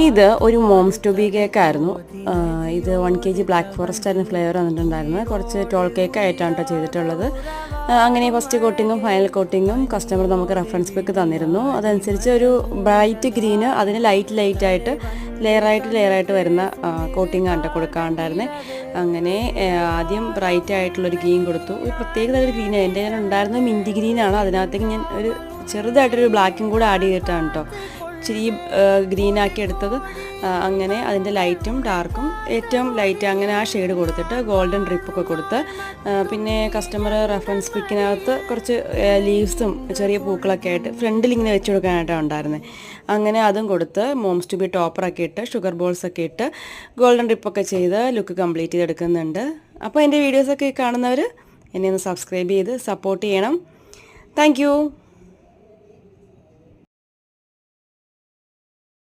ഇത് ഒരു moms to B കേക്കായിരുന്നു. ഇത് 1 kg ബ്ലാക്ക് ഫോറസ്റ്റ് ആയിരുന്നു ഫ്ലേവർ വന്നിട്ടുണ്ടായിരുന്നത്. കുറച്ച് ടോൾ കേക്ക് ആയിട്ടാണ് കേട്ടോ ചെയ്തിട്ടുള്ളത്. അങ്ങനെ ഫസ്റ്റ് കോട്ടിങ്ങും ഫൈനൽ കോട്ടിങ്ങും കസ്റ്റമർ നമുക്ക് റെഫറൻസ് പിക്ക് തന്നിരുന്നു. അതനുസരിച്ച് ഒരു ബ്രൈറ്റ് ഗ്രീന് അതിന് ലൈറ്റായിട്ട് ലെയറായിട്ട് വരുന്ന കോട്ടിങ് ആണ് കൊടുക്കാറുണ്ടായിരുന്നത്. അങ്ങനെ ആദ്യം ബ്രൈറ്റ് ആയിട്ടുള്ളൊരു ഗ്രീൻ കൊടുത്തു. ഒരു പ്രത്യേകതരം ഗ്രീൻ എൻ്റെ ഞാൻ ഉണ്ടായിരുന്നത് മിൻറ്റ് ഗ്രീനാണ്. അതിനകത്തേക്ക് ഞാൻ ഒരു ചെറുതായിട്ടൊരു ബ്ലാക്കും കൂടെ ആഡ് ചെയ്തിട്ടാണ് കേട്ടോ ഇച്ചിരി ഗ്രീനാക്കി എടുത്തത്. അങ്ങനെ അതിൻ്റെ ലൈറ്റും ഡാർക്കും ഏറ്റവും ലൈറ്റ് അങ്ങനെ ആ ഷെയ്ഡ് കൊടുത്തിട്ട് ഗോൾഡൻ ഡ്രിപ്പൊക്കെ കൊടുത്ത് പിന്നെ കസ്റ്റമർ റെഫറൻസ് പിക്കിനകത്ത് കുറച്ച് ലീവ്സും ചെറിയ പൂക്കളൊക്കെ ആയിട്ട് ഫ്രണ്ടിൽ ഇങ്ങനെ വെച്ച് കൊടുക്കാനായിട്ടാണ് ഉണ്ടായിരുന്നത്. അങ്ങനെ അതും കൊടുത്ത് മോംസ് ടു ബി ടോപ്പറൊക്കെ ഇട്ട് ഷുഗർ ബോൾസൊക്കെ ഇട്ട് ഗോൾഡൻ ഡ്രിപ്പൊക്കെ ചെയ്ത് ലുക്ക് കംപ്ലീറ്റ് ചെയ്തെടുക്കുന്നുണ്ട്. അപ്പോൾ എൻ്റെ വീഡിയോസൊക്കെ കാണുന്നവർ എന്നെ ഒന്ന് സബ്സ്ക്രൈബ് ചെയ്ത് സപ്പോർട്ട് ചെയ്യണം. താങ്ക്